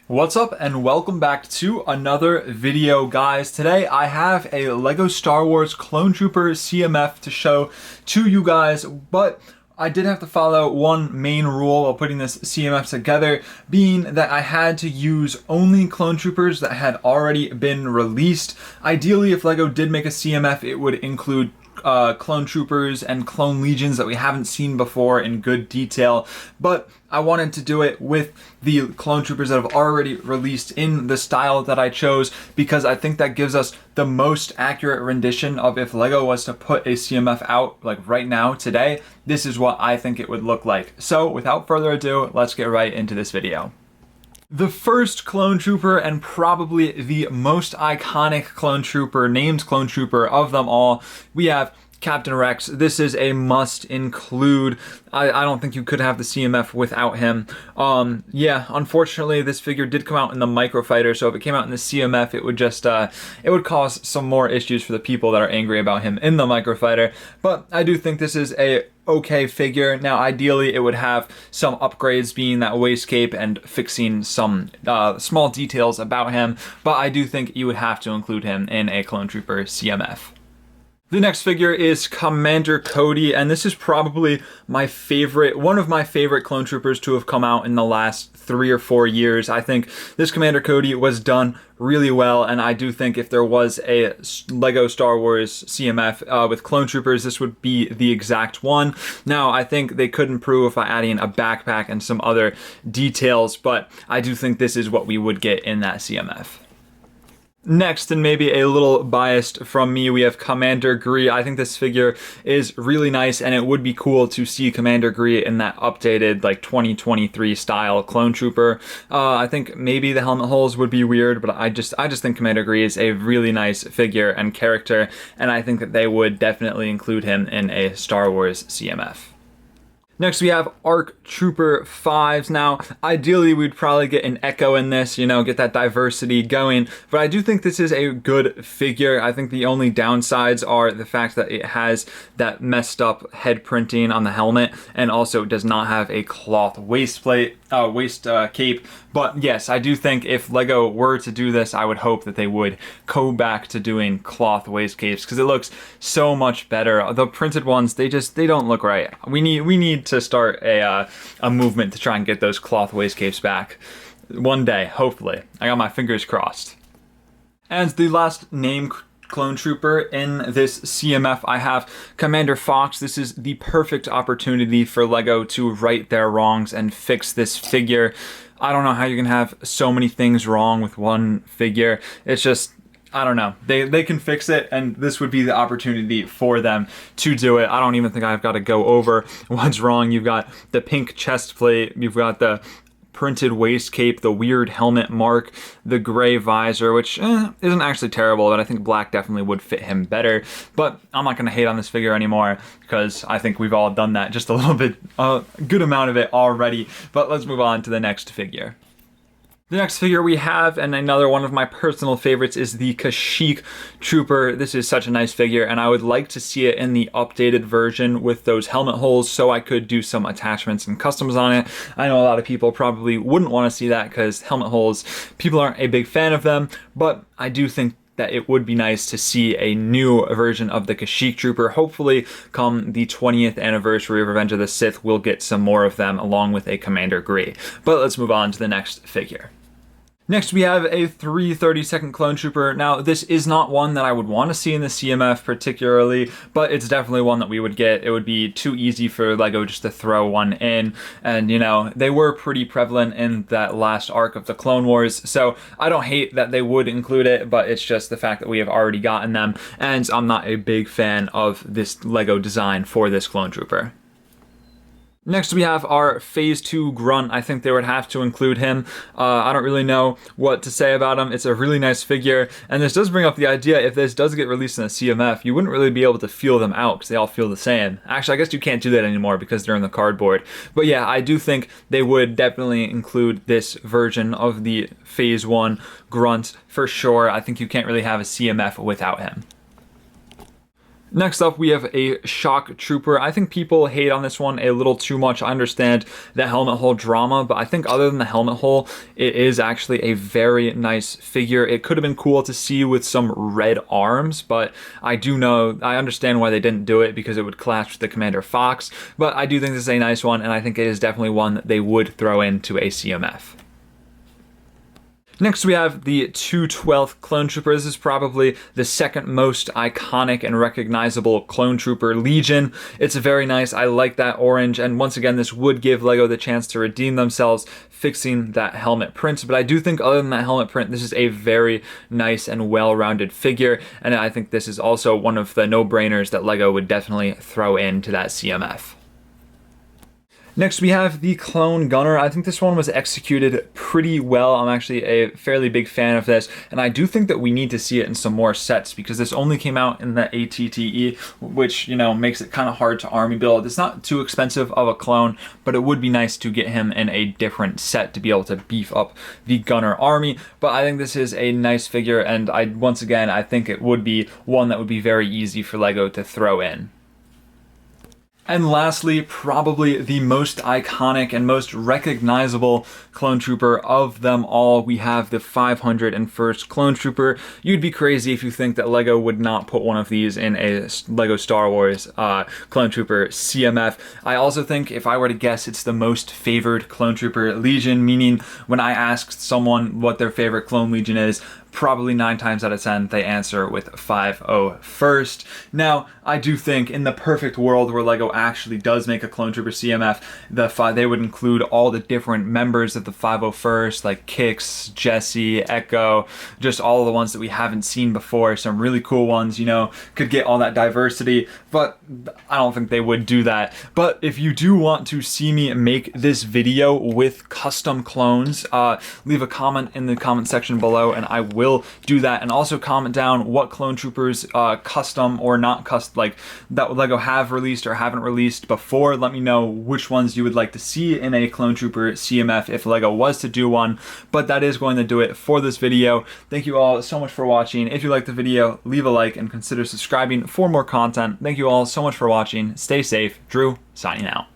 What's up and welcome back to another video, guys. Today I have a LEGO Star Wars Clone Trooper CMF to show to you guys, but I did have to follow one main rule while putting this CMF together, being that I had to use only Clone Troopers that had already been released. Ideally, if LEGO did make a CMF, it would include Clone Troopers and Clone Legions that we haven't seen before in good detail, but I wanted to do it with the Clone Troopers that have already released in the style that I chose, because I think that gives us the most accurate rendition of if LEGO was to put a CMF out like right now, today, this is what I think it would look like. So without further ado, let's get right into this video. The first Clone Trooper, and probably the most iconic Clone Trooper, named Clone Trooper of them all, we have Captain Rex. This is a must include. I don't think you could have the CMF without him. Yeah, unfortunately this figure did come out in the Microfighter, so if it came out in the CMF, it would just it would cause some more issues for the people that are angry about him in the Microfighter. But I do think this is a okay figure. Now ideally it would have some upgrades, being that waist cape and fixing some small details about him, but I do think you would have to include him in a Clone Trooper CMF. The next figure is Commander Cody, and this is probably my favorite, one of my favorite Clone Troopers to have come out in the last 3 or 4 years. I think this Commander Cody was done really well, and I do think if there was a LEGO Star Wars CMF with Clone Troopers, this would be the exact one. Now, I think they could improve by adding a backpack and some other details, but I do think this is what we would get in that CMF. Next, and maybe a little biased from me, we have Commander Gree. I think this figure is really nice, and it would be cool to see Commander Gree in that updated, like 2023 style Clone Trooper. I think maybe the helmet holes would be weird, but I just think Commander Gree is a really nice figure and character, and I think that they would definitely include him in a Star Wars CMF. Next, we have ARC Trooper 5s. Now, ideally, we'd probably get an Echo in this, you know, get that diversity going. But I do think this is a good figure. I think the only downsides are the fact that it has that messed up head printing on the helmet, and also does not have a cloth waist cape. But yes, I do think if LEGO were to do this, I would hope that they would go back to doing cloth waist capes, because it looks so much better. The printed ones, they don't look right. We need to start a movement to try and get those cloth waist capes back one day, hopefully. I got my fingers crossed. And the last name Clone Trooper in this CMF, I have Commander Fox. This is the perfect opportunity for LEGO to right their wrongs and fix this figure. I don't know how you can have so many things wrong with one figure. It's just, I don't know. They can fix it, and this would be the opportunity for them to do it. I don't even think I've got to go over what's wrong. You've got the pink chest plate, you've got the printed waist cape, the weird helmet mark, the gray visor, which isn't actually terrible, but I think black definitely would fit him better. But I'm not going to hate on this figure anymore, because I think we've all done that just a little bit, a good amount of it already. But let's move on to the next figure. The next figure we have, and another one of my personal favorites, is the Kashyyyk Trooper. This is such a nice figure, and I would like to see it in the updated version with those helmet holes, so I could do some attachments and customs on it. I know a lot of people probably wouldn't want to see that, because helmet holes, people aren't a big fan of them, but I do think that it would be nice to see a new version of the Kashyyyk Trooper. Hopefully, come the 20th anniversary of Revenge of the Sith, we'll get some more of them, along with a Commander Gree. But let's move on to the next figure. Next, we have a 332nd Clone Trooper. Now, this is not one that I would want to see in the CMF particularly, but it's definitely one that we would get. It would be too easy for LEGO just to throw one in, and you know, they were pretty prevalent in that last arc of the Clone Wars, so I don't hate that they would include it, but it's just the fact that we have already gotten them, and I'm not a big fan of this LEGO design for this Clone Trooper. Next, we have our Phase 2 Grunt. I think they would have to include him. I don't really know what to say about him. It's a really nice figure, and this does bring up the idea, if this does get released in a CMF, you wouldn't really be able to feel them out, because they all feel the same. Actually, I guess you can't do that anymore because they're in the cardboard. But yeah, I do think they would definitely include this version of the Phase 1 Grunt for sure. I think you can't really have a CMF without him. Next up, we have a Kashyyyk Trooper. I think people hate on this one a little too much. I understand the helmet hole drama, but I think other than the helmet hole, it is actually a very nice figure. It could have been cool to see with some red arms, but I understand why they didn't do it, because it would clash with the Commander Fox, but I do think this is a nice one, and I think it is definitely one that they would throw into a CMF. Next, we have the 212th Clone Trooper. This is probably the second most iconic and recognizable Clone Trooper Legion. It's very nice. I like that orange, and once again, this would give LEGO the chance to redeem themselves, fixing that helmet print. But I do think other than that helmet print, this is a very nice and well-rounded figure, and I think this is also one of the no-brainers that LEGO would definitely throw into that CMF. Next, we have the Clone Gunner. I think this one was executed pretty well. I'm actually a fairly big fan of this, and I do think that we need to see it in some more sets, because this only came out in the ATTE, which, you know, makes it kind of hard to army build. It's not too expensive of a clone, but it would be nice to get him in a different set to be able to beef up the Gunner army. But I think this is a nice figure, and once again, I think it would be one that would be very easy for LEGO to throw in. And lastly, probably the most iconic and most recognizable Clone Trooper of them all, we have the 501st Clone Trooper. You'd be crazy if you think that LEGO would not put one of these in a LEGO Star Wars Clone Trooper CMF. I also think, if I were to guess, it's the most favored Clone Trooper Legion, meaning when I asked someone what their favorite Clone Legion is, probably 9 times out of 10 they answer with 501st. Now, I do think in the perfect world where LEGO actually does make a Clone Trooper CMF, they would include all the different members of the 501st, like Kix, Jesse, Echo, just all the ones that we haven't seen before. Some really cool ones, you know, could get all that diversity, but I don't think they would do that. But if you do want to see me make this video with custom clones, leave a comment in the comment section below, and I will do that. And also comment down what Clone Troopers, custom or not custom, like that LEGO have released or haven't released before. Let me know which ones you would like to see in a Clone Trooper CMF if LEGO was to do one. But that is going to do it for this video. Thank you all so much for watching. If you liked the video, leave a like and consider subscribing for more content. Thank you all so much for watching. Stay safe. Drew, signing out.